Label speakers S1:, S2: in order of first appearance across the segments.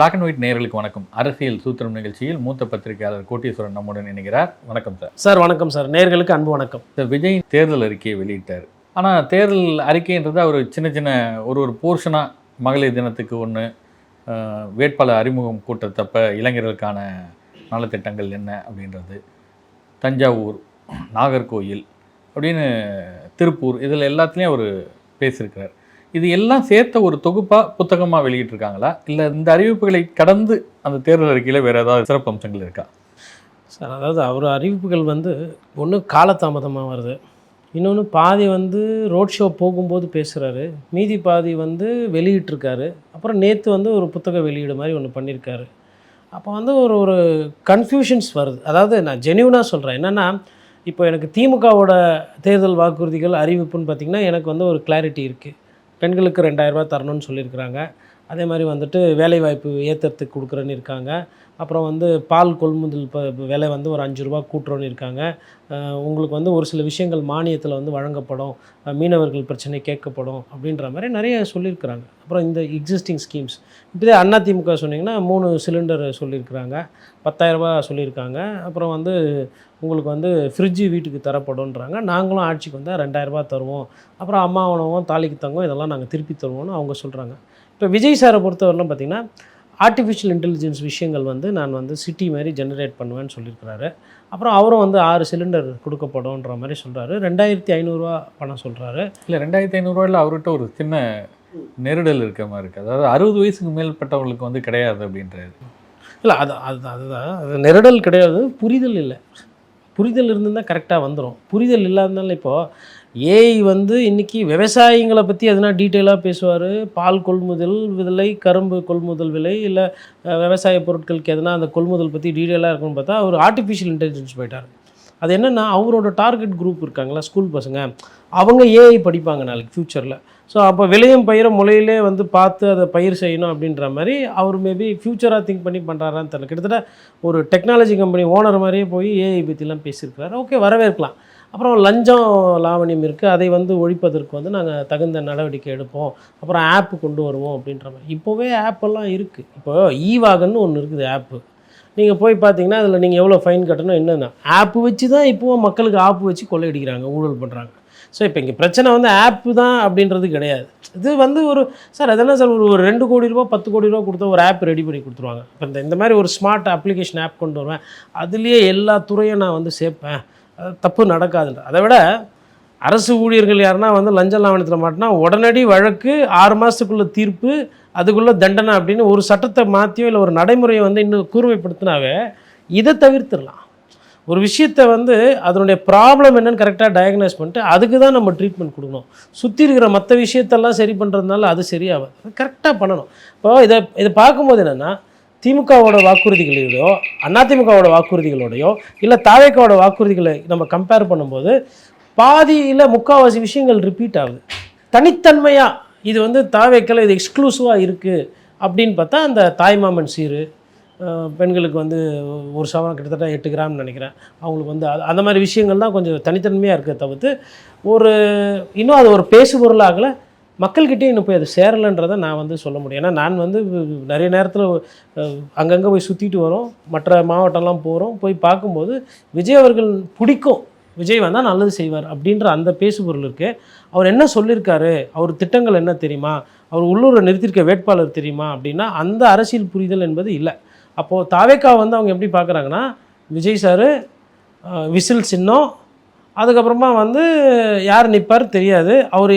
S1: Black and white நேயர்களுக்கு வணக்கம். அரசியல் சூத்திரம் நிகழ்ச்சியில் மூத்த பத்திரிகையாளர் கோட்டீஸ்வரன் நம்முடன் இணைகிறார். வணக்கம் சார்.
S2: சார் வணக்கம் சார். நேயர்களுக்கு அன்பு வணக்கம்.
S1: சார், விஜய் தேர்தல் அறிக்கையை வெளியிட்டார். ஆனால் தேர்தல் அறிக்கைன்றது அவர் சின்ன சின்ன ஒரு போர்ஷனாக மகளிர் தினத்துக்கு ஒன்று, வேட்பாளர் அறிமுகம் கூட்டத்தப்ப இளைஞர்களுக்கான நலத்திட்டங்கள் என்ன அப்படின்றது, தஞ்சாவூர், நாகர்கோயில் அப்படின்னு திருப்பூர், இதில் எல்லாத்துலேயும் அவர் பேசியிருக்கிறார். இது எல்லாம் சேர்த்த ஒரு தொகுப்பாக புத்தகமாக வெளியிட்டிருக்காங்களா, இல்லை இந்த அறிவிப்புகளை கடந்து அந்த தேர்தல் அறிக்கையில் வேறு ஏதாவது சிறப்பு அம்சங்கள் இருக்கா?
S2: சார், அதாவது அவர் அறிவிப்புகள் ஒன்று காலதாமதமாக வருது, இன்னொன்று பாதி ரோட் ஷோ போகும்போது பேசுகிறாரு, மீதி பாதி வெளியிட்டிருக்காரு. அப்புறம் நேற்று ஒரு புத்தக வெளியீடு மாதிரி ஒன்று பண்ணியிருக்காரு. அப்போ ஒரு ஒரு கன்ஃபியூஷன்ஸ் வருது. அதாவது நான் ஜென்யூனாக சொல்கிறேன். என்னென்னா, இப்போ எனக்கு திமுகவோட தேர்தல் வாக்குறுதிகள் அறிவிப்புன்னு பார்த்திங்கன்னா எனக்கு ஒரு கிளாரிட்டி இருக்குது. பெண்களுக்கு 2000 ரூபா தரணும்னு சொல்லியிருக்கிறாங்க. அதே மாதிரி வேலைவாய்ப்பு ஏற்றத்துக்கு கொடுக்குறேன்னு இருக்காங்க. அப்புறம் பால் கொள்முதல் விலை ஒரு 5 ரூபா கூட்டுறோன்னு இருக்காங்க. உங்களுக்கு ஒரு சில விஷயங்கள் மானியத்தில் வழங்கப்படும், மீனவர்கள் பிரச்சனை கேட்கப்படும் அப்படின்ற மாதிரி நிறைய சொல்லியிருக்கிறாங்க. அப்புறம் இந்த எக்ஸிஸ்டிங் ஸ்கீம்ஸ் இப்போதே அதிமுக சொன்னிங்கன்னா 3 சிலிண்டர் சொல்லியிருக்கிறாங்க, 10,000 ரூபா சொல்லியிருக்காங்க. அப்புறம் உங்களுக்கு ஃப்ரிட்ஜு வீட்டுக்கு தரப்படும்ன்றாங்க. நாங்களும் ஆட்சிக்கு வந்தால் 2000 ரூபா தருவோம், அப்புறம் அம்மா உணவும் தாலிக்கு தங்கம் இதெல்லாம் நாங்கள் திருப்பி தருவோம்னு அவங்க சொல்கிறாங்க. இப்போ விஜய் சாரை பொறுத்தவரைலாம் பார்த்திங்கன்னா, ஆர்டிஃபிஷியல் இன்டெலிஜென்ஸ் விஷயங்கள் நான் சிட்டி மாதிரி ஜெனரேட் பண்ணுவேன்னு சொல்லியிருக்கிறாரு. அப்புறம் அவரும் 6 சிலிண்டர் கொடுக்கப்படும்ன்ற மாதிரி சொல்கிறாரு. 2500 ரூபா பணம் சொல்கிறாரு. இல்லை, 2500 ரூபாயில் அவர்கிட்ட ஒரு சின்ன நெருடல் இருக்க மாதிரி இருக்குது. அதாவது 60 வயசுக்கு மேற்பட்டவர்களுக்கு கிடையாது அப்படின்றாரு. இல்லை, அது நெருடல் கிடையாது, புரிதல் இல்லை. புரிதல் இருந்துதான் கரெக்டாக வந்துடும். புரிதல் இல்லாதனால இப்போது ஏஐ இன்றைக்கி விவசாயிங்களை பற்றி எதனா டீட்டெயிலாக பேசுவார். பால் கொள்முதல் விலை, கரும்பு கொள்முதல் விலை, இல்லை விவசாய பொருட்களுக்கு எதனா அந்த கொள்முதல் பற்றி டீட்டெயிலாக இருக்குன்னு பார்த்தா அவர் ஆர்டிஃபிஷியல் இன்டெலிஜென்ஸ் போயிட்டார். அது என்னென்னா, அவரோட டார்கெட் குரூப் இருக்காங்களா, ஸ்கூல் பசங்க, அவங்க ஏஐ படிப்பாங்க நாளைக்கு ஃப்யூச்சரில். ஸோ அப்போ விளையும் பயிரை முளையிலே பார்த்து அதை பயிர் செய்யணும் அப்படின்ற மாதிரி அவர் மேபி ஃப்யூச்சராக திங்க் பண்ணி பண்ணுறாரான்னு தெரியல. கிட்டத்தட்ட ஒரு டெக்னாலஜி கம்பெனி ஓனர் மாதிரியே போய் ஏஐ பற்றிலாம் பேசியிருக்கிறாரு. ஓகே, வரவேற்கலாம். அப்புறம் லஞ்சம் லாவணியம் இருக்குது, அதை ஒழிப்பதற்கு நாங்கள் தகுந்த நடவடிக்கை எடுப்போம், அப்புறம் ஆப்பு கொண்டு வருவோம் அப்படின்ற மாதிரி. இப்போவே ஆப்பெல்லாம் இருக்குது. இப்போ ஈவாகன்னு ஒன்று இருக்குது ஆப்பு. நீங்கள் போய் பார்த்தீங்கன்னா அதில் நீங்கள் எவ்வளோ ஃபைன் கட்டணும் என்னென்னா, ஆப்பு வச்சு தான் இப்போது மக்களுக்கு ஆப்பு வச்சு கொள்ளையடிக்கிறாங்க, ஊழல் பண்ணுறாங்க. ஸோ இப்போ இங்கே பிரச்சனை ஆப்பு தான் அப்படின்றது கிடையாது. இது ஒரு சார் அதெல்லாம் சார் ஒரு 2 கோடி ரூபா 10 கோடி ரூபா கொடுத்தா ஒரு ஆப் ரெடி பண்ணி கொடுத்துருவாங்க. இப்போ இந்த மாதிரி ஒரு ஸ்மார்ட் அப்ளிகேஷன் ஆப் கொண்டு வருவேன், அதுலேயே எல்லா துறையும் நான் சேர்ப்பேன், தப்பு நடக்காதுன்ற. அதை விட அரசு ஊழியர்கள் யாருன்னா லஞ்ச லாவணத்தில் மாட்டினா உடனடி வழக்கு, 6 மாதத்துக்குள்ளே தீர்ப்பு, அதுக்குள்ளே தண்டனை அப்படின்னு ஒரு சட்டத்தை மாற்றியோ இல்லை ஒரு நடைமுறையை இன்னும் கூர்மைப்படுத்தினாவே இதை தவிர்த்துடலாம். ஒரு விஷயத்தை அதனுடைய ப்ராப்ளம் என்னன்னு கரெக்டாக டயக்னைஸ் பண்ணிட்டு அதுக்கு தான் நம்ம ட்ரீட்மெண்ட் கொடுக்கணும். சுற்றி இருக்கிற மற்ற விஷயத்தெல்லாம் சரி பண்ணுறதுனால அது சரியாகாது. அது கரெக்டாக பண்ணணும். இப்போ இதை பார்க்கும்போது என்னென்னா, திமுகவோட வாக்குறுதிகளோடையோ அதிமுகவோட வாக்குறுதிகளோடையோ இல்லை தாவேக்காவோட வாக்குறுதிகளை நம்ம கம்பேர் பண்ணும்போது பாதியில் முக்கால்வாசி விஷயங்கள் ரிப்பீட் ஆகுது. தனித்தன்மையாக இது தாவேக்கால இது எக்ஸ்க்ளூசிவாக இருக்குது அப்படின்னு பார்த்தா அந்த தாய்மாமன் சீரு, பெண்களுக்கு ஒரு சவரம் கிட்டத்தட்ட 8 கிராம்னு நினைக்கிறேன், அவங்களுக்கு அந்த மாதிரி விஷயங்கள் தான் கொஞ்சம் தனித்தன்மையாக இருக்க தவிர்த்து இன்னும் அது ஒரு பேசு பொருளாகலை, மக்கள்கிட்டே இன்னும் போய் அது சேரலைன்றதை நான் சொல்ல முடியும். ஏன்னா நான் நிறைய நேரத்தில் அங்கங்கே போய் சுற்றிட்டு வரோம், மற்ற மாவட்டம்லாம் போகிறோம், போய் பார்க்கும்போது விஜய் அவர்கள் பிடிக்கும், விஜய் வந்தால் நல்லது செய்வார் அப்படின்ற அந்த பேசு பொருள் இருக்குது. அவர் என்ன சொல்லியிருக்காரு, அவர் திட்டங்கள் என்ன தெரியுமா, அவர் உள்ளூரை நிறுத்தியிருக்க வேட்பாளர் தெரியுமா அப்படின்னா அந்த அரசியல் புரிதல் என்பது இல்லை. அப்போது தாவேக்கா அவங்க எப்படி பார்க்குறாங்கன்னா, விஜய் சார் விசில் சின்னம், அதுக்கப்புறமா யார் நிற்பார் தெரியாது, அவர்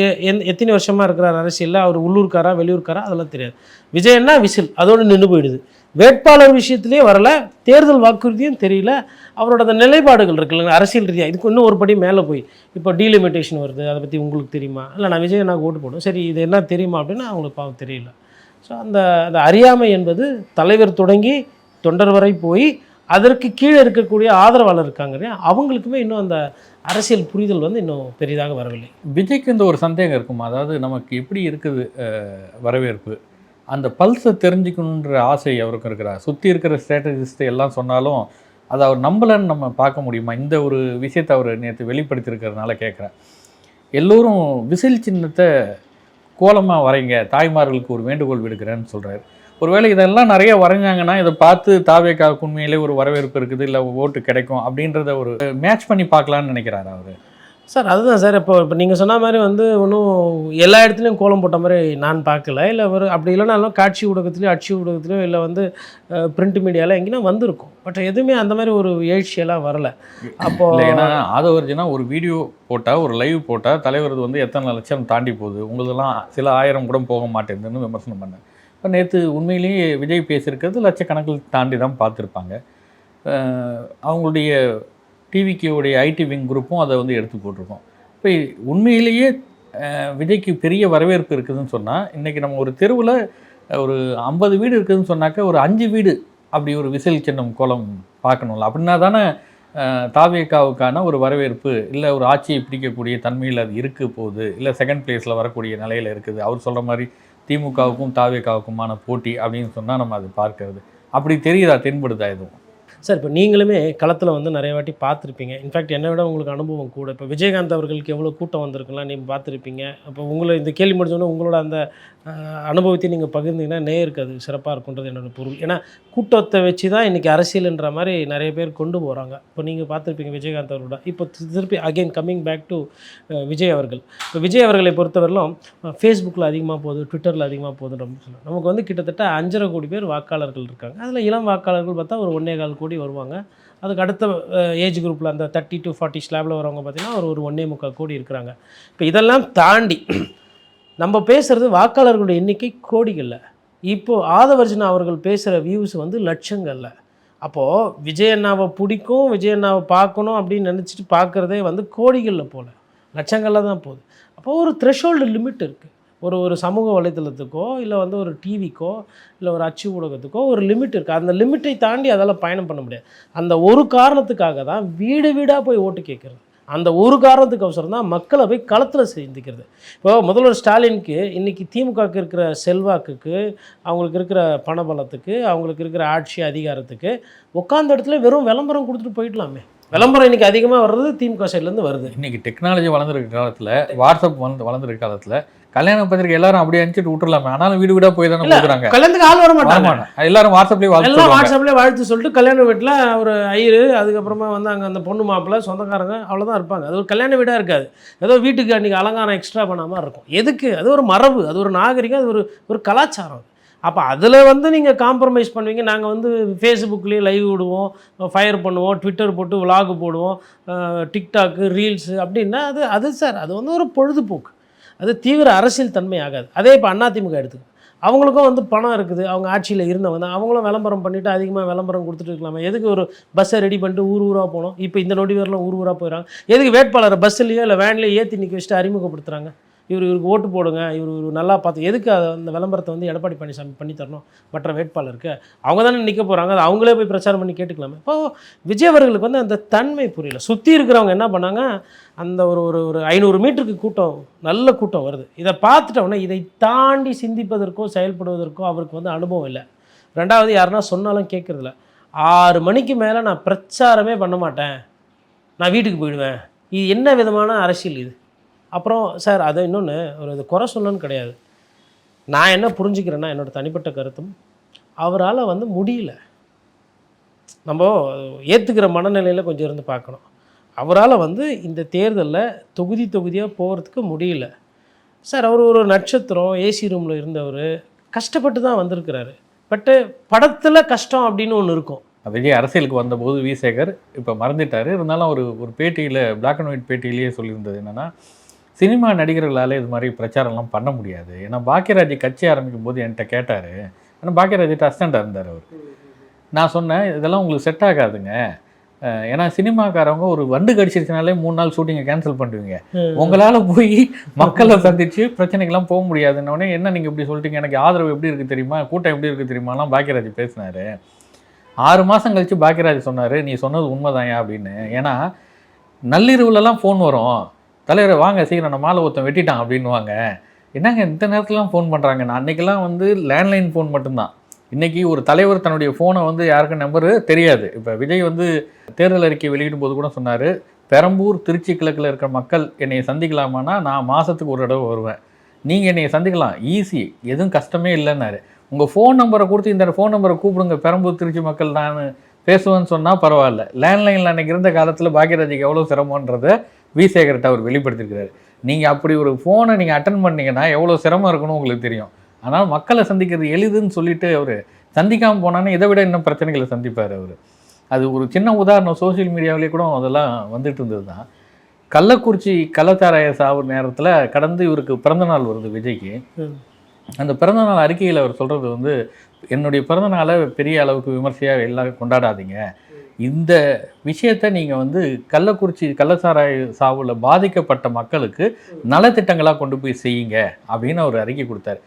S2: எத்தனை வருஷமாக இருக்கிறார் அரசியலில், அவர் உள்ளூர்காரா வெளியூர்காரா அதெல்லாம் தெரியாது, விஜயன்னா விசில் அதோடு நின்று போயிடுது. வேட்பாளர் விஷயத்துலேயே வரலை, தேர்தல் வாக்குறுதியும் தெரியல, அவரோட அந்த நிலைப்பாடுகள் இருக்குல்ல அரசியல் ரீதியாக இதுக்கு இன்னும் ஒரு படி மேலே போய் இப்போ டீலிமிட்டேஷன் வருது, அதை பற்றி உங்களுக்கு தெரியுமா, இல்லை நான் விஜய் நான் ஓட்டு போடும், சரி இது என்ன தெரியுமா அப்படின்னா அவங்களுக்கு பாவம் தெரியல. ஸோ அந்த அறியாமை என்பது தலைவர் தொடங்கி தொண்டர் வரை போய் அதற்கு கீழே இருக்கக்கூடிய ஆதரவாளர் இருக்காங்க இல்லையா, அவங்களுக்குமே இன்னும் அந்த அரசியல் புரிதல் இன்னும் பெரிதாக வரவில்லை.
S1: விஜய்க்கு இந்த ஒரு சந்தேகம் இருக்குமா, அதாவது நமக்கு எப்படி இருக்குது வரவேற்பு, அந்த பல்ஸை தெரிஞ்சுக்கணுன்ற ஆசை அவருக்கு இருக்கிறார். சுற்றி இருக்கிற ஸ்ட்ராட்டஜிஸ்ட்டு எல்லாம் சொன்னாலும் அதை அவர் நம்பலன்னு நம்ம பார்க்க முடியுமா? இந்த ஒரு விஷயத்தை அவர் நேற்று வெளிப்படுத்தியிருக்கிறதுனால கேட்குறேன். எல்லோரும் விசில் சின்னத்தை கோலமாக வரைங்க, தாய்மார்களுக்கு ஒரு வேண்டுகோள் விடுக்கிறேன்னு சொல்கிறார். ஒருவேளை இதெல்லாம் நிறைய வரைஞ்சாங்கன்னா இதை பார்த்து தாவேக்காவுக்கு உண்மையிலே ஒரு வரவேற்பு இருக்குது, இல்லை ஓட்டு கிடைக்கும் அப்படின்றத ஒரு மேட்ச் பண்ணி பார்க்கலான்னு நினைக்கிறாரு அவர்.
S2: சார் அதுதான் சார். இப்போ நீங்கள் சொன்ன மாதிரி வந்து ஒன்றும் எல்லா இடத்துலையும் கோலம் போட்ட மாதிரி நான் பார்க்கல. இல்லை ஒரு அப்படி இல்லைனாலும் காட்சி ஊடகத்துலையோ அச்சு ஊடகத்துலையோ இல்லை வந்து பிரிண்ட் மீடியாவில் எங்கேனா வந்திருக்கும். பட் எதுவுமே அந்த மாதிரி ஒரு எழுச்சியெல்லாம் வரலை. அப்போது
S1: ஏன்னா ஆதவர்ஜனா ஒரு வீடியோ போட்டால், ஒரு லைவ் போட்டால் தலைவர் வந்து எத்தனை லட்சம் தாண்டி போகுது, உங்களதெல்லாம் சில ஆயிரம் கூட போக மாட்டேங்குதுன்னு விமர்சனம் பண்ணேன். இப்போ நேற்று உண்மையிலேயே விஜய் பேசியிருக்கிறது லட்சக்கணக்கில் தாண்டி தான் பார்த்துருப்பாங்க. அவங்களுடைய டிவிக்கேவுடைய ஐடி விங் குரூப்பும் அதை வந்து எடுத்து போட்டிருக்கோம். இப்போ உண்மையிலேயே விஜய்க்கு பெரிய வரவேற்பு இருக்குதுன்னு சொன்னால், இன்றைக்கி நம்ம ஒரு தெருவில் ஒரு 50 வீடு இருக்குதுன்னு சொன்னாக்க ஒரு 5 வீடு அப்படி ஒரு விசில் சின்னம் கோலம் பார்க்கணும்ல. அப்படின்னா தானே தாவேக்காவுக்கான ஒரு வரவேற்பு, இல்லை ஒரு ஆட்சியை பிடிக்கக்கூடிய தன்மையில் அது இருக்க போகுது, இல்லை செகண்ட் பிளேஸில் வரக்கூடிய நிலையில் இருக்குது. அவர் சொல்கிற மாதிரி திமுகவுக்கும் தாவேக்காவுக்குமான போட்டி அப்படின்னு சொன்னால் நம்ம அது பார்க்கறது அப்படி தெரியுதா, தென்படுதா எதுவும்?
S2: சார் இப்போ நீங்களுமே களத்தில் வந்து நிறைய வாட்டி பார்த்துருப்பீங்க. இன்ஃபேக்ட் என்னை விட உங்களுக்கு அனுபவம் கூட. இப்போ விஜயகாந்த் அவர்களுக்கு எவ்வளோ கூட்டம் வந்திருக்குலாம் நீங்கள் பார்த்துருப்பீங்க. அப்போ உங்களை இந்த கேள்வி முடிஞ்சோன்னே உங்களோட அந்த அனுபவத்தை நீங்கள் பகிர்ந்தீங்கன்னா நேருக்கு அது சிறப்பாக இருக்குன்றது என்னோட பொருள். ஏன்னா கூட்டத்தை வச்சு தான் இன்றைக்கி அரசியல்ன்ற மாதிரி நிறைய பேர் கொண்டு போகிறாங்க. இப்போ நீங்கள் பார்த்துருப்பீங்க விஜயகாந்த் அவரோட. இப்போ திருப்பி again coming back to Vijay அவர்கள். இப்போ விஜய் அவர்களை பொறுத்தவரையிலும் ஃபேஸ்புக்கில் அதிகமாக போகுது, ட்விட்டரில் அதிகமாக போகுதுன்ற சொல்லலாம். நமக்கு வந்து கிட்டத்தட்ட 5.5 கோடி பேர் வாக்காளர்கள் இருக்காங்க. அதில் இளம் வாக்காளர்கள் பார்த்தா ஒரு 1.25 கோடி வருவாங்க. அதுக்கு அடுத்த ஏஜ் குரூப்பில் அந்த 30 to 40 ஸ்லாபில் வரவங்க பார்த்திங்கன்னா ஒரு 1.25 கோடி இருக்கிறாங்க. இப்போ இதெல்லாம் தாண்டி நம்ம பேசுகிறது வாக்காளர்களுடைய எண்ணிக்கை கோடிகளில். இப்போது ஆதவர்ஜனா அவர்கள் பேசுகிற வியூஸ் வந்து லட்சங்களில். அப்போது விஜய் அண்ணாவை பிடிக்கும், விஜய் அண்ணாவை பார்க்கணும் அப்படின்னு நினச்சிட்டு பார்க்குறதே வந்து கோடிகளில் போல் லட்சங்களில் தான் போகுது. அப்போது ஒரு த்ரெஷோல்டு லிமிட் இருக்குது. ஒரு சமூக வலைத்தளத்துக்கோ இல்லை வந்து ஒரு டிவிக்கோ இல்லை ஒரு அச்சு ஊடகத்துக்கோ ஒரு லிமிட் இருக்குது. அந்த லிமிட்டை தாண்டி அதெல்லாம் பயணம் பண்ண முடியாது. அந்த ஒரு காரணத்துக்காக தான் வீடு வீடாக போய் ஓட்டு கேட்குறது. அந்த ஒரு காரணத்துக்கு அவசரம் தான் மக்களை போய் களத்தில் சிந்திக்கிறது. இப்போ முதல்வர் ஸ்டாலினுக்கு இன்றைக்கி திமுகவுக்கு இருக்கிற செல்வாக்குக்கு, அவங்களுக்கு இருக்கிற பணபலத்துக்கு, அவங்களுக்கு இருக்கிற ஆட்சி அதிகாரத்துக்கு உட்காந்த இடத்துல வெறும் விளம்பரம் கொடுத்துட்டு போயிடலாமே. விளம்பரம் இன்றைக்கி அதிகமாக வர்றது திமுக சைட்லேருந்து வருது.
S1: இன்றைக்கி டெக்னாலஜி வளர்ந்துருக்க காலத்தில், வாட்ஸ்அப் வளர்ந்துருக்க காலத்தில் கல்யாண பத்திரிக்கை எல்லாரும் அப்படியே அனுப்பிச்சிட்டு விட்டுறலாமே. ஆனாலும் வீடு வீடாக போய் தானே கொடுக்குறாங்க.
S2: கல்யாணத்துக்கு ஆள் வர மாட்டாங்க.
S1: எல்லாரும் வாட்ஸ்அப்லேயே
S2: வாழ்த்து சொல்லிட்டு கல்யாண வீட்டில் ஒரு ஐயரு, அதுக்கப்புறமா வந்து அங்கே அந்த பொண்ணு மாப்பிள்ளை சொந்தக்காரங்க அவ்வளோதான் இருப்பாங்க. அது ஒரு கல்யாண வீடாக இருக்காது. ஏதோ வீட்டுக்கு அன்றைக்கி அலங்காரம் எக்ஸ்ட்ரா பண்ணாமல் இருக்கும். எதுக்கு? அது ஒரு மரபு, அது ஒரு நாகரிகம், அது ஒரு கலாச்சாரம். அப்போ அதில் வந்து நீங்கள் காம்ப்ரமைஸ் பண்ணுவீங்க. நாங்கள் வந்து ஃபேஸ்புக்லேயே லைவ் விடுவோம், ஃபயர் பண்ணுவோம், ட்விட்டர் போட்டு விலாகு போடுவோம், டிக்டாக்கு ரீல்ஸு அப்படின்னா அது சார் அது வந்து ஒரு பொழுதுபோக்கு. அது தீவிர அரசியல் தன்மை ஆகாது. அதே இப்போ அதிமுக எடுத்துக்கோ, அவங்களுக்கும் வந்து பணம் இருக்குது, அவங்க ஆட்சியில் இருந்தவங்க தான். அவங்களும் விளம்பரம் பண்ணிவிட்டு அதிகமாக விளம்பரம் கொடுத்துட்டு இருக்கலாமா? எதுக்கு ஒரு பஸ்ஸை ரெடி பண்ணிட்டு ஊர் ஊராக போகணும்? இப்போ இந்த நொடி வரலாம் ஊர் ஊராக போயிடறாங்க. எதுக்கு வேட்பாளரை பஸ்ஸுலேயோ இல்லை வேன்லேயோ ஏற்றி நிற்க வச்சுட்டு அறிமுகப்படுத்துகிறாங்க? இவருக்கு ஓட்டு போடுங்க, இவர் நல்லா பார்த்து. எதுக்கு அந்த விளம்பரத்தை வந்து எடப்பாடி பழனிசாமி பண்ணி தரணும் மற்ற வேட்பாளருக்கு? அவங்க தானே நிற்க போகிறாங்க, அது அவங்களே போய் பிரச்சாரம் பண்ணி கேட்டுக்கலாமே. இப்போ விஜய் அவர்களுக்கு வந்து அந்த தன்மை புரியல. சுற்றி இருக்கிறவங்க என்ன பண்ணாங்க, அந்த ஒரு 500 மீட்டருக்கு கூட்டம், நல்ல கூட்டம் வருது. இதை பார்த்துட்டோன்னே இதை தாண்டி சிந்திப்பதற்கோ செயல்படுவதற்கோ அவருக்கு வந்து அனுபவம் இல்லை. ரெண்டாவது யாருன்னா சொன்னாலும் கேட்குறதில்ல. 6 மணிக்கு மேலே நான் பிரச்சாரமே பண்ண மாட்டேன், நான் வீட்டுக்கு போயிடுவேன். இது என்ன விதமான அரசியல் இது? அப்புறம் சார் அதை இன்னொன்று இது குறை சொல்லணும்னு கிடையாது. நான் என்ன புரிஞ்சுக்கிறேன்னா, என்னோடய தனிப்பட்ட கருத்தும், அவரால் வந்து முடியல. நம்ம ஏற்றுக்கிற மனநிலையில் கொஞ்சம் இருந்து பார்க்கணும். அவரால் வந்து இந்த தேர்தலில் தொகுதியாக போகிறதுக்கு முடியல சார். அவர் ஒரு நட்சத்திரம், ஏசி ரூமில் இருந்தவர், கஷ்டப்பட்டு தான் வந்திருக்கிறாரு. பட்டு படத்தில் கஷ்டம் அப்படின்னு ஒன்று இருக்கும்.
S1: விஜய் அரசியலுக்கு வந்தபோது வி சேகர் இப்போ மறந்துட்டார். இருந்தாலும் ஒரு பேட்டியில், பிளாக் அண்ட் ஒயிட் பேட்டியிலேயே சொல்லியிருந்தது என்னென்னா, சினிமா நடிகர்களால் இது மாதிரி பிரச்சாரம்லாம் பண்ண முடியாது. ஏன்னா பாக்கியராஜ் கட்சி ஆரம்பிக்கும் போது என்கிட்ட கேட்டார். ஏன்னா பாக்கியராஜ்கிட்ட அசிஸ்டண்டாக இருந்தார் அவர். நான் சொன்னேன், இதெல்லாம் உங்களுக்கு செட் ஆகாதுங்க. ஏன்னா சினிமாக்காரவங்க ஒரு வண்டு கடிச்சிருச்சுனாலே 3 நாள் ஷூட்டிங்கை கேன்சல் பண்ணுவீங்க. உங்களால் போய் மக்களை சந்தித்து பிரச்சனைக்கெல்லாம் போக முடியாதுன்னொடனே, என்ன நீங்கள் இப்படி சொல்லிட்டீங்க, எனக்கு ஆதரவு எப்படி இருக்குது தெரியுமா, கூட்டம் எப்படி இருக்குது தெரியுமாலாம் பாக்கியராஜ் பேசினார். 6 மாதம் கழித்து பாக்கியராஜ் சொன்னார், நீ சொன்னது உண்மைதாயா அப்படின்னு. ஏன்னா நள்ளிரவுலலாம் ஃபோன் வரும், தலைவரை வாங்க சீக்கிரம் நம்ம ஆளை ஒருத்தன் வெட்டிட்டான் அப்படின்வாங்க. என்னங்க இந்த நேரத்துலலாம் ஃபோன் பண்ணுறாங்க? நான் அன்றைக்கெல்லாம் வந்து லேண்ட்லைன் ஃபோன் மட்டும்தான். இன்றைக்கி ஒரு தலைவர் தன்னுடைய ஃபோனை வந்து யாருக்கும் நம்பரு தெரியாது. இப்போ விஜய் வந்து தேர்தல் அறிக்கை வெளியிடும் போது கூட சொன்னார், பெரம்பூர் திருச்சி கிழக்கில் இருக்கிற மக்கள் என்னை சந்திக்கலாமான்னா நான் மாதத்துக்கு ஒரு தடவை வருவேன், நீங்கள் என்னை சந்திக்கலாம், ஈஸி, எதுவும் கஷ்டமே இல்லைன்னாரு. உங்கள் ஃபோன் நம்பரை கொடுத்து இந்த ஃபோன் நம்பரை கூப்பிடுங்க பெரம்பூர் திருச்சி மக்கள் நான் பேசுவேன்னு சொன்னால் பரவாயில்ல. லேண்ட்லைனில் அன்றைக்கி இருந்த காலத்தில் பாக்யராஜுக்கு எவ்வளோ சிரமன்றதை வி சேகர்கிட்ட அவர் வெளிப்படுத்தியிருக்கிறாரு. நீங்கள் அப்படி ஒரு ஃபோனை நீங்கள் அட்டன் பண்ணீங்கன்னா எவ்வளோ சிரமம் இருக்கணும் உங்களுக்கு தெரியும். ஆனால் மக்களை சந்திக்கிறது எளிதுன்னு சொல்லிட்டு அவர் சந்திக்காமல் போனான்னு இதை விட இன்னும் பிரச்சனைகளை சந்திப்பார் அவர். அது ஒரு சின்ன உதாரணம் சோசியல் மீடியாவிலே கூட அதெல்லாம் வந்துட்டு இருந்தது தான். கள்ளக்குறிச்சி கள்ளச்சாராய சாவு நேரத்தில் கடந்து இவருக்கு பிறந்தநாள் வருது விஜய்க்கு. அந்த பிறந்தநாள் அறிக்கையில் அவர் சொல்கிறது வந்து, என்னுடைய பிறந்தநாளை பெரிய அளவுக்கு விமர்சையாக எல்லாம் கொண்டாடாதீங்க, இந்த விஷயத்தை நீங்கள் வந்து கள்ளக்குறிச்சி கள்ளச்சாராய சாவில் பாதிக்கப்பட்ட மக்களுக்கு நலத்திட்டங்களாக கொண்டு போய் செய்யுங்க அப்படின்னு அவர் அறிக்கை கொடுத்தாரு.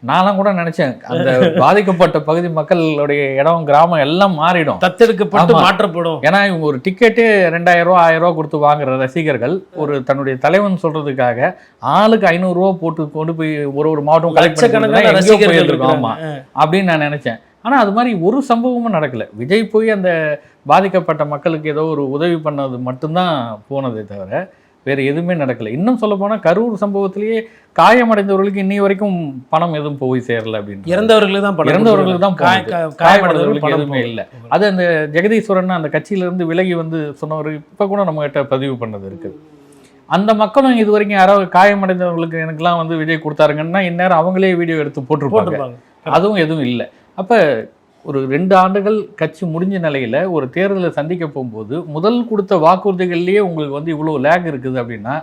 S1: நான்லாம் கூட நினைச்சேன் அந்த பாதிக்கப்பட்ட பகுதி மக்களுடைய இடம் கிராமம் எல்லாம் மாறிடும்,
S2: தத்தெடுக்கப்பட்டு மாற்றப்படும்.
S1: ஏன்னா இவங்க ஒரு டிக்கெட்டு 2000 ரூபா 1000 ரூபா கொடுத்து வாங்குற ரசிகர்கள் ஒரு தன்னுடைய தலைவன் சொல்றதுக்காக ஆளுக்கு 500 ரூபா போட்டு கொண்டு போய் ஒரு மாவட்டம் கலெக்ட் ஆமா அப்படின்னு நான் நினைச்சேன். ஆனா அது மாதிரி ஒரு சம்பவமும் நடக்கல. விஜய் போய் அந்த பாதிக்கப்பட்ட மக்களுக்கு ஏதோ ஒரு உதவி பண்ணது மட்டும்தான் போனதே தவிர வேறு எதுவுமே நடக்கலை. இன்னும் சொல்ல போனால் கரூர் சம்பவத்திலேயே காயமடைந்தவர்களுக்கு இன்னி வரைக்கும் பணம் எதுவும் போய் சேரல அப்படின்னு.
S2: இறந்தவர்களுக்கு தான்
S1: காயமடைந்தவர்களுக்கு எதுவுமே இல்லை. அது அந்த ஜெகதீஸ்வரன் அந்த கட்சியிலிருந்து விலகி வந்து சொன்னவர் இப்போ கூட நம்ம கிட்ட பதிவு பண்ணது இருக்குது. அந்த மக்களும் இது வரைக்கும் யாராவது காயமடைந்தவர்களுக்கு எனக்குலாம் வந்து விஜய் கொடுத்தாருங்கன்னா இந்நேரம் அவங்களே வீடியோ எடுத்து போட்டிருப்பாங்க. அதுவும் எதுவும் இல்லை. அப்போ ஒரு 2 ஆண்டுகள் கட்சி முடிஞ்ச நிலையில் ஒரு தேர்தலை சந்திக்க போகும்போது முதல் கொடுத்த வாக்குறுதிகள்லேயே உங்களுக்கு வந்து இவ்வளோ லேக் இருக்குது அப்படின்னா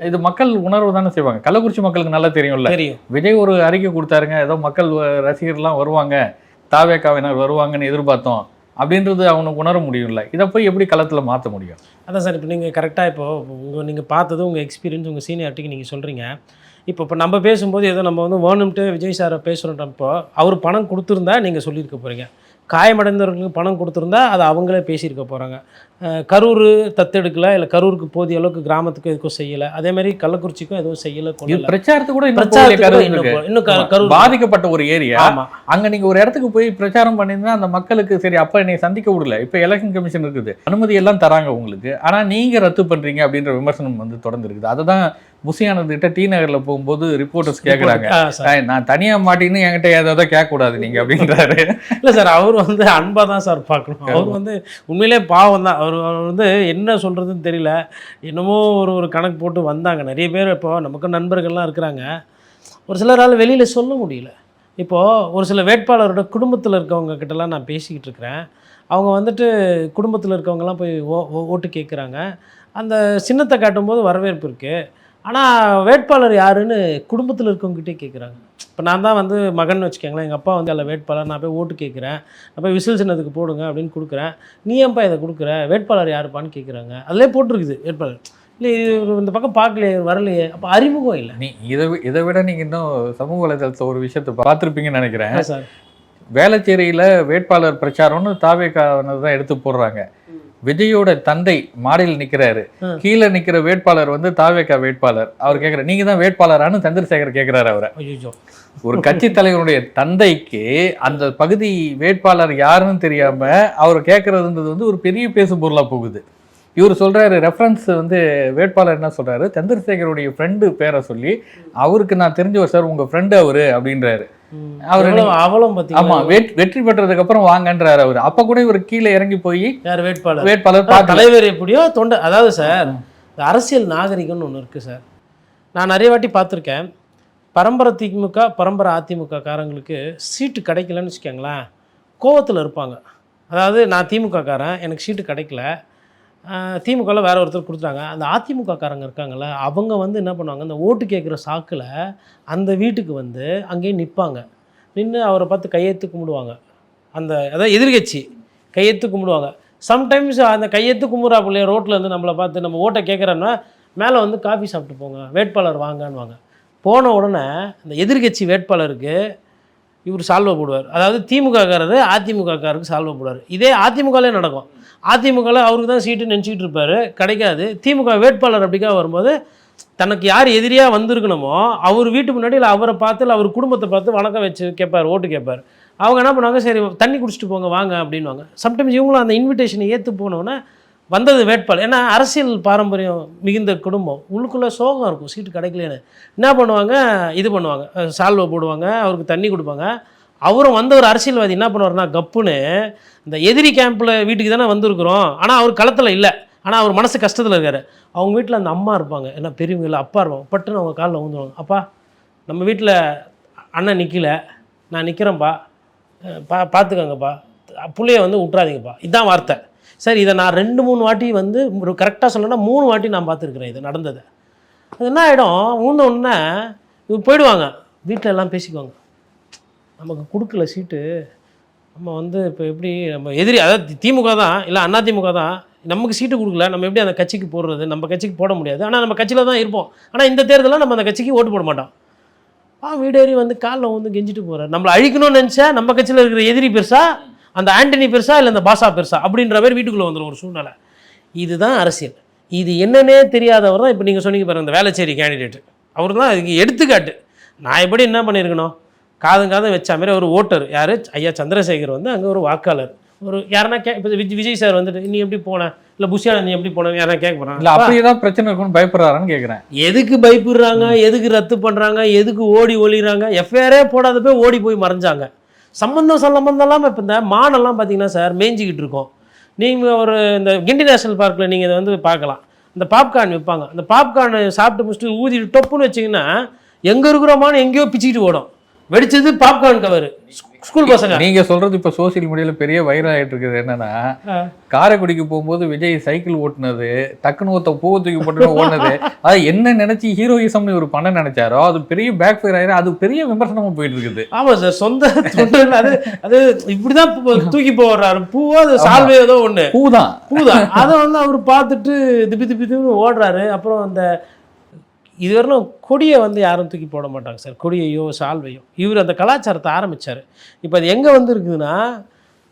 S1: இது மக்கள் உணர்வு தானே செய்வாங்க. கள்ளக்குறிச்சி மக்களுக்கு நல்லா தெரியும்ல, விஜய் ஒரு அறிக்கை கொடுத்தாருங்க, ஏதோ மக்கள் ரசிகர்லாம் வருவாங்க, தாவேக்காவினர் வருவாங்கன்னு எதிர்பார்த்தோம் அப்படின்றது அவனுக்கு உணர முடியும்ல. இதை போய் எப்படி களத்தில் மாற்ற முடியும்?
S2: அதான் சார், இப்போ நீங்கள் கரெக்டாக இப்போ நீங்கள் பார்த்தது உங்கள் எக்ஸ்பீரியன்ஸ் உங்கள் சீனியாரிட்டிக்கு நீங்கள் சொல்கிறீங்க. இப்போ நம்ம பேசும்போது ஏதோ நம்ம வந்து வேணும்ட்டு விஜய் சாரை பேசுகிறோன்றப்போ அவர் பணம் கொடுத்துருந்தா நீங்கள் சொல்லியிருக்க போகிறீங்க, காயமடைந்தவர்களுக்கு பணம் கொடுத்துருந்தா அதை அவங்களே பேசியிருக்க போகிறாங்க. கரூர் தத்தெடுக்கல, இல்லை கரூருக்கு போதிய அளவுக்கு கிராமத்துக்கும் எதுக்கும் செய்யலை, அதே மாதிரி கள்ளக்குறிச்சிக்கும் எதுவும் செய்யலை.
S1: பிரச்சாரத்துக்கு கூட
S2: இன்னும் கரூர்
S1: பாதிக்கப்பட்ட ஒரு ஏரியா. அங்க நீங்க ஒரு இடத்துக்கு போய் பிரச்சாரம் பண்ணியிருந்தா அந்த மக்களுக்கு சரி அப்ப என்னை சந்திக்க விடல, இப்ப எலெக்ஷன் கமிஷன் இருக்குது, அனுமதி எல்லாம் தராங்க உங்களுக்கு, ஆனா நீங்க ரத்து பண்றீங்க அப்படின்ற விமர்சனம் வந்து தொடர்ந்து இருக்குது. அதுதான் புசியானதுகிட்ட டி நகர்ல போகும்போது ரிப்போர்ட்டர்ஸ் கேட்குறாங்க, நான் தனியா மாட்டின்னு என்கிட்ட ஏதாவது கேட்கக்கூடாது நீங்க அப்படின்றாரு.
S2: இல்லை சார், அவர் வந்து அன்பாக தான் சார் பார்க்கணும். அவர் வந்து உண்மையிலே பாவம் தான். அவர் வந்து என்ன சொல்கிறதுன்னு தெரியல. என்னமோ ஒரு கணக்கு போட்டு வந்தாங்க நிறைய பேர். இப்போ நமக்கு நண்பர்கள்லாம் இருக்கிறாங்க, ஒரு சிலரால் வெளியில் சொல்ல முடியல. இப்போது ஒரு சில வேட்பாளரோட குடும்பத்தில் இருக்கவங்க கிட்டலாம் நான் பேசிக்கிட்டு இருக்கிறேன். அவங்க வந்துட்டு குடும்பத்தில் இருக்கவங்கலாம் போய் ஓட்டு கேட்குறாங்க. அந்த சின்னத்தை காட்டும்போது வரவேற்பு இருக்குது, ஆனால் வேட்பாளர் யாருன்னு குடும்பத்தில் இருக்கவங்ககிட்டே கேட்குறாங்க. இப்போ நான் தான் வந்து மகன் வச்சுக்கோங்களேன், எங்கள் அப்பா வந்து அதில் வேட்பாளர், நான் போய் ஓட்டு கேட்குறேன், நான் போய் விசில் சின்னத்துக்கு போடுங்க அப்படின்னு கொடுக்குறேன், நீ ஏன்ப்பா இதை கொடுக்குற, வேட்பாளர் யாருப்பான்னு கேட்குறாங்க. அதிலே போட்டிருக்குது வேட்பாளர், இல்லை இந்த பக்கம் பார்க்கலையே வரலையே, அப்போ அறிமுகம் இல்லை.
S1: நீ இதை விட நீங்கள் இன்னும் சமூக வலைதளத்தில் ஒரு விஷயத்தை பார்த்துருப்பீங்கன்னு நினைக்கிறேன்
S2: சார்.
S1: வேளச்சேரியில் வேட்பாளர் பிரச்சாரம்னு தாவேக்கானது தான் எடுத்து போடுறாங்க. விஜயோட தந்தை மாடியில் நிக்கிறாரு, கீழே நிக்கிற வேட்பாளர் வந்து தாவேக்கா வேட்பாளர். அவர் கேட்குற நீங்க தான் வேட்பாளரானு சந்திரசேகர் கேட்கிறாரு அவரை. ஒரு கட்சி தலைவருடைய தந்தைக்கு அந்த பகுதி வேட்பாளர் யாருன்னு தெரியாம அவர் கேட்கறதுன்றது வந்து ஒரு பெரிய பேசு பொருளா போகுது. இவர் சொல்றாரு, ரெஃபரன்ஸ் வந்து வேட்பாளர் என்ன சொல்றாரு, சந்திரசேகருடைய ஃப்ரெண்டு பேரை சொல்லி, அவருக்கு நான் தெரிஞ்சவர் சார், உங்க ஃப்ரெண்டு அவரு அப்படின்றாரு. அவர் ஆமா வெற்றி பெற்றதுக்கு அப்புறம் வாங்கன்றாரு அவரு. அப்ப கூட இவர் கீழே இறங்கி போய்
S2: யார் வேட்பாளர் தலைவர் எப்படியோ தொண்டை. அதாவது சார், அரசியல் நாகரிகம்னு ஒன்று இருக்குது சார். நான் நிறைய வாட்டி பார்த்துருக்கேன், பரம்பரை திமுக பரம்பரை அதிமுக காரங்களுக்கு சீட்டு கிடைக்கலன்னு வச்சுக்கோங்களேன், கோவத்தில் இருப்பாங்க. அதாவது நான் திமுக காரன், எனக்கு சீட்டு கிடைக்கல, திமுகவில் வேறு ஒருத்தர் கொடுத்துட்டாங்க. அந்த அதிமுக காரங்க இருக்காங்கள்ல, அவங்க வந்து என்ன பண்ணுவாங்க, அந்த ஓட்டு கேட்குற சாக்கில் அந்த வீட்டுக்கு வந்து அங்கேயே நிற்பாங்க. நின்று அவரை பார்த்து கையெழுத்து கும்பிடுவாங்க. அதாவது எதிர்கட்சி கையெழுத்து கும்பிடுவாங்க. சம்டைம்ஸ் அந்த கையெழுத்து கும்பிட்றாப்புலையே ரோட்டில் இருந்து நம்மளை பார்த்து நம்ம ஓட்டை கேட்குறோன்னா மேலே வந்து காஃபி சாப்பிட்டு போங்க, வேட்பாளர் வாங்கன்னுவாங்க. போன உடனே அந்த எதிர்கட்சி வேட்பாளருக்கு இவர் சால்வை போடுவார். அதாவது திமுககாரர் அதிமுககாரருக்கு சால்வை போடுவார். இதே அதிமுகலே நடக்கும். அதிமுகவில் அவருக்கு தான் சீட்டு நினச்சிக்கிட்டு இருப்பார், கிடைக்காது. திமுக வேட்பாளர் அப்படிக்காக வரும்போது தனக்கு யார் எதிரியாக வந்திருக்கணுமோ அவர் வீட்டு முன்னாடி இல்லை அவரை பார்த்து இல்லை அவர் குடும்பத்தை பார்த்து வணக்கம் வச்சு கேட்பார், ஓட்டு கேட்பார். அவங்க என்ன பண்ணுவாங்க, சரி தண்ணி குடிச்சிட்டு போங்க வாங்க அப்படின்வாங்க. சம்டைம்ஸ் இவங்களும் அந்த இன்விடேஷனை ஏற்று போனோன்னே வந்தது வேட்பாளர். ஏன்னா அரசியல் பாரம்பரியம் மிகுந்த குடும்பம், உள்ளுக்குள்ளே சோகம் இருக்கும், சீட்டு கிடைக்கலன்னு என்ன பண்ணுவாங்க, இது பண்ணுவாங்க, சால்வை போடுவாங்க, அவருக்கு தண்ணி கொடுப்பாங்க. அவரும் வந்த ஒரு அரசியல்வாதி என்ன பண்ணுவார்னா கப்புன்னு இந்த எதிரி கேம்பில் வீட்டுக்கு தானே வந்திருக்கிறோம், ஆனால் அவர் களத்தில் இல்லை, ஆனால் அவர் மனசு கஷ்டத்தில் இருக்கார். அவங்க வீட்டில் அந்த அம்மா இருப்பாங்க, என்ன பெரியவங்க இல்லை, அப்பா இருப்பாங்க, பட்டுன்னு அவங்க காலில் ஊந்துருவாங்க. அப்பா நம்ம வீட்டில் அண்ணன் நிற்கல, நான் நிற்கிறேன்ப்பா, பார்த்துக்கோங்கப்பா, பிள்ளைய வந்து விட்றாதீங்கப்பா, இதுதான் வார்த்தை. சரி, இதை நான் 2-3 வாட்டி வந்து ஒரு கரெக்டாக சொல்லணும்னா 3 வாட்டி நான் பார்த்துருக்குறேன் இது நடந்ததை. அது என்ன ஆகிடும், ஊந்த உடனே இவங்க போயிடுவாங்க, வீட்டில் எல்லாம் பேசிக்குவாங்க, நமக்கு கொடுக்கல சீட்டு, நம்ம வந்து இப்போ எப்படி நம்ம எதிரி, அதாவது திமுக தான் இல்லை அதிமுக தான், நமக்கு சீட்டு கொடுக்கல, நம்ம எப்படி அந்த கட்சிக்கு போடுறது, நம்ம கட்சிக்கு போட முடியாது, ஆனால் நம்ம கட்சியில் தான் இருப்போம், ஆனால் இந்த தேர்தலில் நம்ம அந்த கட்சிக்கு ஓட்டு போட மாட்டோம். வீடேறி வந்து காலில் வந்து கெஞ்சிட்டு போகிறார். நம்மளை அழிக்கணும்னு நினச்சா நம்ம கட்சியில் இருக்கிற எதிரி பெருசா, அந்த ஆண்டனி பெருசா, இல்லை அந்த பாஷா பெருசா அப்படின்ற மாதிரி வீட்டுக்குள்ளே வந்துடும் ஒரு சூழ்நிலை. இதுதான் அரசியல். இது என்னன்னே தெரியாதவர் தான் இப்போ நீங்கள் சொன்னீங்க பாருங்கள், இந்த வேளச்சேரி கேண்டிடேட், அவர் தான் அதுக்கு எடுத்துக்காட்டு. நான் எப்படி என்ன பண்ணியிருக்கணும், காதம் வச்ச மாதிரி ஒரு ஓட்டர் யார், ஐயா சந்திரசேகர் வந்து அங்கே ஒரு வாக்காளர், ஒரு யாருன்னா இப்போ விஜய் சார் வந்துட்டு நீ எப்படி போன, இல்லை புஷியா நீ எப்படி போன, யாரா கேட்க போகிறாங்க,
S1: இல்லை அப்படி ஏதாவது பிரச்சனை இருக்குன்னு பயப்படுறாருன்னு கேட்குறேன்.
S2: எதுக்கு பயப்படுறாங்க, எதுக்கு ரத்து பண்ணுறாங்க, எதுக்கு ஓடி ஒளிகிறாங்க, எஃப்ஐஆரே போடாத போய் ஓடி போய் மறைஞ்சாங்க. சம்மந்தம் இல்லாமல் இப்போ இந்த மானெல்லாம் பார்த்தீங்கன்னா சார் மேய்ஞ்சிக்கிட்டு இருக்கோம். நீங்கள் ஒரு இந்த கிண்டி நேஷனல் பார்க்கில் நீங்கள் இதை வந்து பார்க்கலாம், இந்த பாப்கார்ன் விற்பாங்க, அந்த பாப்கார்ன் சாப்பிட்டு முடிச்சுட்டு ஊதிட்டு டொப்புன்னு வச்சிங்கன்னா எங்கே இருக்கிறோமான்னு எங்கேயோ பிச்சுக்கிட்டு ஓடும். வெடிச்சது பாப்கார்ன் கவர், ஸ்கூல் பசங்க.
S1: நீங்க சொல்றது இப்ப சோசியல் மீடியால பெரிய வைரல் ஆயிட்டு இருக்குது என்னன்னா, காரைக்குடிக்கு போகும்போது விஜய் சைக்கிள் ஓட்டுனது, டக்குனு ஒருத்த பூவை தூக்கி போட்டு ஓடுனது, அது என்ன நினைச்சு ஹீரோயிசம்னு ஒரு பண்ண நினைச்சாரோ அது பெரிய பேக் ஃபயர் ஆயிரும், அது பெரிய விமர்சனமா போயிட்டு இருக்குது.
S2: ஆமா சார், சொந்த அது அது இப்படிதான் தூக்கி போடுறாரு, பூவோ அது சால்வே ஏதோ ஒண்ணு, பூதான் அதை வந்து அவர் பார்த்துட்டு திப்பி திப்பி ஓடுறாரு. அப்புறம் அந்த இதுவரையிலும் கொடியை வந்து யாரும் தூக்கி போட மாட்டாங்க சார், கொடியையோ சால்வையோ. இவர் அந்த கலாச்சாரத்தை ஆரம்பித்தார். இப்போ அது எங்கே வந்து இருக்குதுன்னா,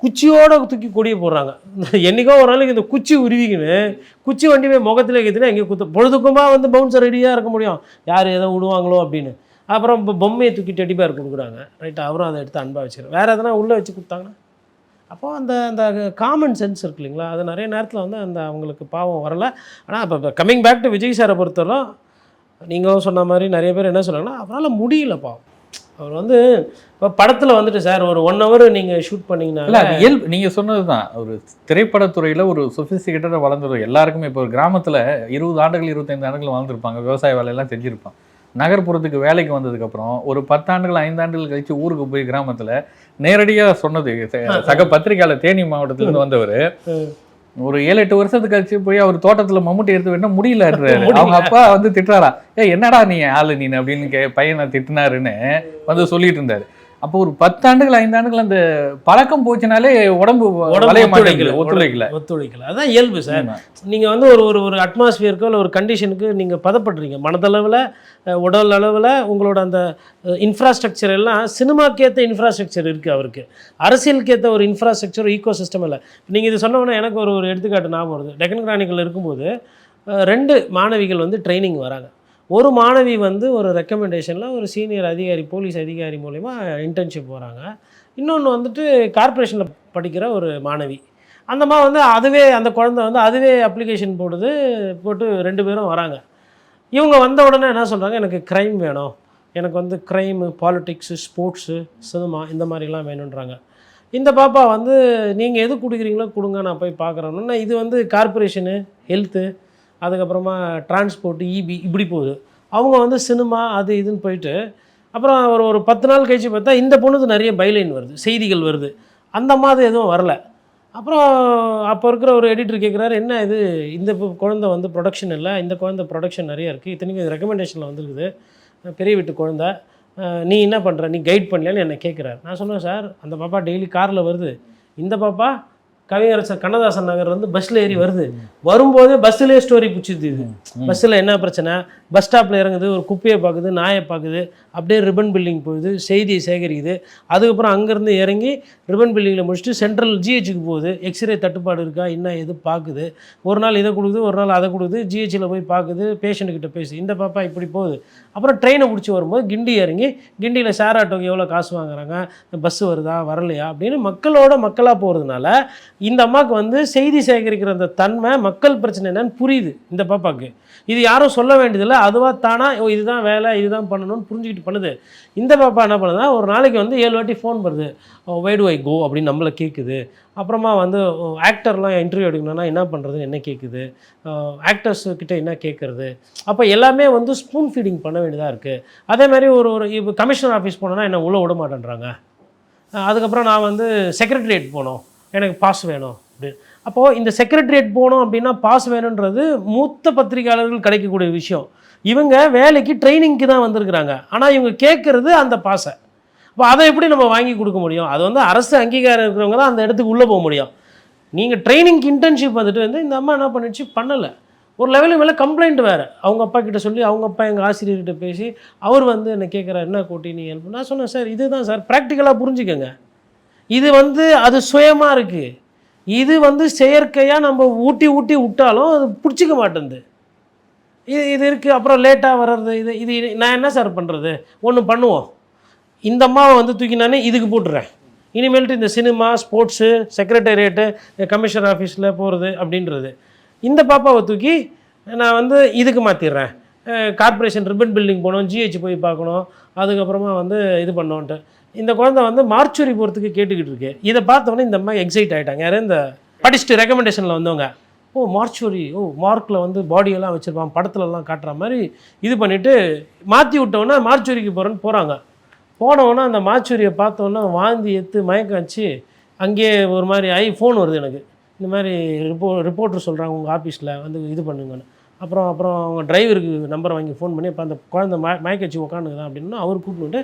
S2: குச்சியோட தூக்கி கொடியை போடுறாங்க. என்றைக்கோ ஒரு நாளைக்கு இந்த குச்சி உருவிக்கின்னு குச்சி வண்டி போய் முகத்தில் வைக்கிறதுனா எங்கேயோ பொழுதுக்குமா வந்து பவுன்சர் ரெடியாக இருக்க முடியும், யார் எதோ விடுவாங்களோ அப்படின்னு. அப்புறம் இப்போ பொம்மையை தூக்கி டெடிபேர் கொடுக்குறாங்க, ரைட்டு, அவரும் அதை எடுத்து அன்பாக வச்சுருக்காரு. வேறு எதனா உள்ளே வச்சு கொடுத்தாங்கன்னா அப்போது அந்த அந்த காமன் சென்ஸ் இருக்கு இல்லைங்களா, அது நிறைய நேரத்தில் வந்து அந்த அவங்களுக்கு பாவம் வரலை. ஆனால் இப்போ கம்மிங் பேக் டு விஜய் சாரை பொறுத்தவரை நீங்களும் சொன்ன மாதிரி நிறைய பேர் என்ன சொன்னாங்கன்னா, அவரால் முடியலப்பா, அவர் வந்து இப்போ படத்தில் வந்துட்டு சார் ஒரு 1 hour நீங்கள் ஷூட் பண்ணிங்கன்னா
S1: நீங்கள் சொன்னது தான், ஒரு திரைப்படத்துறையில் ஒரு சொஃபிஸ்டிகேட்டடாக வளர்ந்துடும் எல்லாருக்குமே. இப்போ ஒரு கிராமத்தில் 20 ஆண்டுகள் 25 ஆண்டுகள் வாழ்ந்துருப்பாங்க, விவசாய வேலையெல்லாம் செஞ்சுருப்பான். நகர்ப்புறத்துக்கு வேலைக்கு வந்ததுக்கப்புறம் ஒரு 10 ஆண்டுகள் 5 ஆண்டுகள் கழிச்சு ஊருக்கு போய் கிராமத்தில் நேரடியாக சொன்னது, சக பத்திரிகையாளர் தேனி மாவட்டத்திலேருந்து வந்தவர், ஒரு 7-8 வருஷத்துக்கு கழிச்சு போய் அவர் தோட்டத்தில் மம்முட்டி எடுத்து வேணா முடியலன்றாரு. அவங்க அப்பா வந்து திட்டுறாரா, என்னடா நீ ஆளு நீ அப்படின்னு பையனை திட்டினாருன்னு வந்து சொல்லிட்டு இருந்தாரு. அப்போ ஒரு 10 ஆண்டுகள் 5 ஆண்டுகள் அந்த பழக்கம் போச்சுனாலே உடம்பு
S2: ஒத்துழைக்கல. அதான் இயல்பு சார். நீங்கள் வந்து ஒரு ஒரு அட்மாஸ்பியருக்கோ இல்லை ஒரு கண்டிஷனுக்கு நீங்கள் பதப்படுறீங்க, மனதளவில் உடல் அளவில். உங்களோட அந்த இன்ஃப்ராஸ்ட்ரக்சர் எல்லாம் சினிமாக்கேற்ற இன்ஃப்ராஸ்ட்ரக்சர் இருக்குது, அவருக்கு அரசியலுக்கேற்ற ஒரு இன்ஃப்ராஸ்ட்ரக்சர் ஈகோ சிஸ்டம் இல்லை. நீங்கள் இது சொன்னோன்னா எனக்கு ஒரு எடுத்துக்காட்டு ஞாபகம் வருது. டெக்கன் கிரானிக்கல் இருக்கும்போது 2 மாணவிகள் வந்து ட்ரைனிங் வராங்க. ஒரு மாணவி வந்து ஒரு ரெக்கமெண்டேஷனில் ஒரு சீனியர் அதிகாரி, போலீஸ் அதிகாரி மூலிமா இன்டர்ன்ஷிப் போகிறாங்க. இன்னொன்று வந்துட்டு கார்ப்பரேஷனில் படிக்கிற ஒரு மாணவி. அந்தம்மா வந்து அதுவே அந்த குழந்தை வந்து அதுவே அப்ளிகேஷன் போட்டு 2 பேரும் வராங்க. இவங்க வந்த உடனே என்ன சொல்கிறாங்க, எனக்கு க்ரைம் வேணும், எனக்கு வந்து க்ரைமு, பாலிட்டிக்ஸு, ஸ்போர்ட்ஸு, சினிமா இந்த மாதிரிலாம் வேணுன்றாங்க. இந்த பாப்பா வந்து நீங்கள் எது கொடுக்குறீங்களோ கொடுங்க, நான் போய் பார்க்குறேன்னா இது வந்து கார்ப்பரேஷனு, ஹெல்த்து, அதுக்கப்புறமா டிரான்ஸ்போர்ட்டு, இபி இப்படி போகுது. அவங்க வந்து சினிமா அது இதுன்னு போயிட்டு அப்புறம் ஒரு 10 நாள் கழிச்சு பார்த்தா இந்த பொண்ணுக்கு நிறைய பைலைன் வருது, செய்திகள் வருது. அந்த மாதிரி எதுவும் வரல. அப்புறம் அப்போ இருக்கிற ஒரு எடிட்டர் கேட்குறாரு, என்ன இது, இந்த குழந்தை வந்து ப்ரொடக்ஷன் இல்லை, இந்த குழந்தை ப்ரொடக்ஷன் நிறைய இருக்குது, இத்தனைக்கும் இது ரெக்கமெண்டேஷனில் வந்துருக்குது, பெரிய வீட்டு குழந்தை, நீ என்ன பண்ணுற, நீ கைட் பண்ணலன்னு என்னை கேட்குறாரு. நான் சொன்னேன், சார் அந்த பாப்பா டெய்லி காரில் வருது, இந்த பாப்பா கவிஞரசர் கண்ணதாசன் நகர் வந்து பஸ்ஸில் ஏறி வருது, வரும்போதே பஸ்ஸிலே ஸ்டோரி பிடிச்சிது. இது பஸ்ஸில் என்ன பிரச்சனை, பஸ் ஸ்டாப்பில் இறங்குது, ஒரு குப்பையை பார்க்குது, நாயை பார்க்குது, அப்படியே ரிப்பன் பில்டிங் போகுது, செய்தியை சேகரிக்குது. அதுக்கப்புறம் அங்கேருந்து இறங்கி ரிப்பன் பில்டிங்கில் முடிச்சுட்டு சென்ட்ரல் ஜிஹெச்சுக்கு போகுது, எக்ஸ்ரே தட்டுப்பாடு இருக்கா என்ன எது பார்க்குது, ஒரு நாள் இதை கொடுக்குது, ஒரு நாள் அதை கொடுக்குது, ஜிஹெச்சில் போய் பார்க்குது, பேஷண்ட்டுக்கிட்ட பேசு. இந்த பாப்பா இப்படி போகுது. அப்புறம் ட்ரெயினை பிடிச்சி வரும்போது கிண்டி இறங்கி, கிண்டியில் ஷேர் ஆட்டோக்கு எவ்வளோ காசு வாங்குறாங்க, பஸ்ஸு வருதா வரலையா அப்படின்னு மக்களாக போகிறதுனால இந்த அம்மாவுக்கு வந்து செய்தி சேகரிக்கிற அந்த தன்மை, மக்கள் பிரச்சனை என்னன்னு புரியுது இந்த பாப்பாவுக்கு. இது யாரும் சொல்ல வேண்டியதில்லை, அதுவாக தானா இதுதான் வேலை, இதுதான் பண்ணணும்னு புரிஞ்சுக்கிட்டு பண்ணுது. இந்த பாப்பா என்ன பண்ணுதுன்னா, ஒரு நாளைக்கு வந்து 7 வாட்டி ஃபோன் வருது, வை டு ஐ கோ அப்படின்னு நம்மளை கேட்குது. அப்புறமா வந்து ஆக்டர்லாம் இன்டர்வியூ எடுக்கணும்னா என்ன பண்ணுறதுன்னு என்ன கேட்குது, ஆக்டர்ஸ்கிட்ட என்ன கேட்குறது. அப்போ எல்லாமே வந்து ஸ்பூன் ஃபீடிங் பண்ண வேண்டியதாக இருக்குது. அதே மாதிரி இப்போ கமிஷனர் ஆஃபீஸ் போனோன்னா என்ன உள்ளே விட மாட்டேன்றாங்க. அதுக்கப்புறம் நான் வந்து செக்ரட்டரியேட் போனோம், எனக்கு பாஸ் வேணும் அப்படின்னு. அப்போது இந்த செக்ரட்டரியேட் போகணும் அப்படின்னா பாஸ் வேணுன்றது மூத்த பத்திரிகையாளர்கள் கிடைக்கக்கூடிய விஷயம். இவங்க வேலைக்கு ட்ரைனிங்க்கு தான் வந்திருக்கிறாங்க, ஆனால் இவங்க கேட்குறது அந்த பாஸை. அப்போ அதை எப்படி நம்ம வாங்கி கொடுக்க முடியும்? அது வந்து அரசு அங்கீகாரம் இருக்கிறவங்க தான் அந்த இடத்துக்கு உள்ளே போக முடியும். நீங்கள் ட்ரைனிங்க்கு இன்டர்ன்ஷிப் வந்துட்டு வந்து இந்த அம்மா என்ன பண்ணிச்சு, பண்ணலை. ஒரு லெவலுக்கு மேலே கம்ப்ளைண்ட் வேறு, அவங்க அப்பா கிட்ட சொல்லி, அவங்க அப்பா எங்கள் ஆசிரியர்கிட்ட பேசி, அவர் வந்து என்னை கேட்குறாரு, என்ன கோட்டி நீ ஹெல்ப். நான் சொன்னேன், சார் இதுதான் சார் ப்ராக்டிக்கலாக புரிஞ்சுக்கங்க. இது வந்து அது சுயமாக இருக்குது, இது வந்து செயற்கையாக நம்ம ஊட்டி விட்டாலும் அது பிடிச்சிக்க மாட்டேங்குது. இது இருக்குது. அப்புறம் லேட்டாக வர்றது, இது நான் என்ன சார் பண்ணுறது? ஒன்று பண்ணுவோம், இந்த அம்மாவை வந்து தூக்கி நான் இதுக்கு போட்டுறேன். இனிமேல்ட்டு இந்த சினிமா, ஸ்போர்ட்ஸு, செக்ரட்டேரியேட்டு, கமிஷனர் ஆஃபீஸில் போகிறது அப்படின்றது, இந்த பாப்பாவை தூக்கி நான் வந்து இதுக்கு மாற்றிடுறேன். கார்ப்பரேஷன் ரிப்பன் பில்டிங் போகணும், ஜிஹெச் போய் பார்க்கணும், அதுக்கப்புறமா வந்து இது பண்ணோன்ட்டு. இந்த குழந்தை வந்து மார்ச்சுரி போகிறதுக்கு கேட்டுக்கிட்டு இருக்கு. இதை பார்த்தோன்னே இந்த அம்மா எக்ஸைட் ஆகிட்டாங்க. யார்? இந்த படிச்சுட்டு ரெக்கமெண்டேஷனில் வந்தவங்க. மார்ச்சுரி, மார்க்கில் வந்து பாடியெல்லாம் வச்சுருப்பான், படத்துலலாம் காட்டுற மாதிரி இது பண்ணிவிட்டு மாற்றி விட்டோன்னா மார்ச்சுரிக்கு போகிறேன்னு போகிறாங்க. போனவொன்னே அந்த மார்ச்சுரியை பார்த்தோன்னா வாந்தி எடுத்து மயக்கம் வச்சு, அங்கேயே ஒரு மாதிரி ஃபோன் வருது எனக்கு, இந்த மாதிரி ரிப்போர்ட்டர் சொல்கிறாங்க உங்கள் ஆஃபீஸில் வந்து இது பண்ணுங்கன்னு. அப்புறம் அவங்க டிரைவருக்கு நம்பரை வாங்கி ஃபோன் பண்ணி, இப்போ அந்த குழந்தை மயக்க வச்சு உட்காந்துக்குதான் அப்படின்னா அவர் கூப்பிட்டு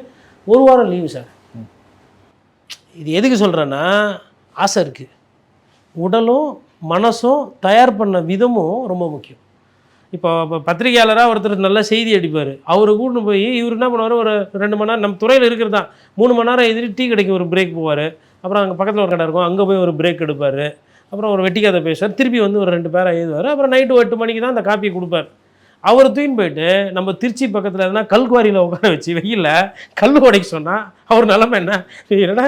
S2: 1 வாரம் லீவு சார். இது எதுக்கு சொல்கிறேன்னா, ஆசை இருக்குது, உடலும் மனசும் தயார் பண்ண விதமும் ரொம்ப முக்கியம். இப்போ பத்திரிகையாளராக ஒருத்தர் நல்ல செய்தி அடிப்பார், அவரை கூட்டின்னு போய் இவர் என்ன பண்ணுவார், ஒரு 2 மணி நேரம் நம்ம துறையில் இருக்கிறது தான், 3 மணி நேரம் எதிரி டீ கடைக்கு ஒரு பிரேக் போவார், அப்புறம் அங்கே பக்கத்தில் ஒரு கடை இருக்கும், அங்கே போய் ஒரு பிரேக் எடுப்பார், அப்புறம் ஒரு வெட்டி கதை பேசுவார், திருப்பி வந்து ஒரு 2 பேரை எழுதுவார், அப்புறம் நைட்டு 8 மணிக்கு தான் அந்த காப்பியை கொடுப்பார். அவர் தூக்கின்னு போயிட்டு நம்ம திருச்சி பக்கத்தில் எதுனா கல்குவாரியில் உட்கார வச்சு வெயிலில் கல் உடைக்க சொன்னால் அவர் நிலமை என்ன? ஏன்னா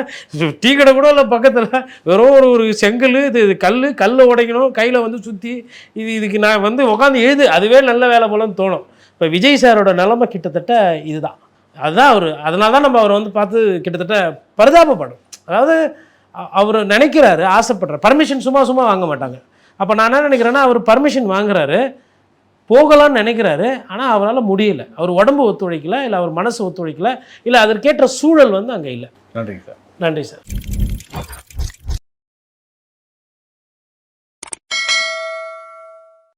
S2: டீ கடை கூட இல்லை பக்கத்தில், வெறும் ஒரு செங்கல், இது கல் உடைக்கணும், கையில் வந்து சுற்றி இதுக்கு நான் வந்து உட்காந்து எழுது, அதுவே நல்ல வேலை போலன்னு தோணும். இப்போ விஜய் சாரோட நிலமை கிட்டத்தட்ட இதுதான். அதுதான் அவர், அதனால தான் நம்ம அவரை வந்து பார்த்து கிட்டத்தட்ட பரிதாபப்படும். அதாவது அவர் நினைக்கிறாரு, ஆசைப்படுறார், பர்மிஷன் சும்மா வாங்க மாட்டாங்க. அப்போ நான் என்ன நினைக்கிறேன்னா, அவர் பர்மிஷன் வாங்குறாரு, போகலான்னு நினைக்கிறாரு, ஆனால் அவரால் முடியல. அவர் உடம்பு ஒத்துழைக்கல, இல்லை அவர் மனசு ஒத்துழைக்கல, இல்லை அதற்கேற்ற சூழல் வந்து அங்கே இல்லை.
S1: நன்றி சார்.
S2: நன்றி சார்.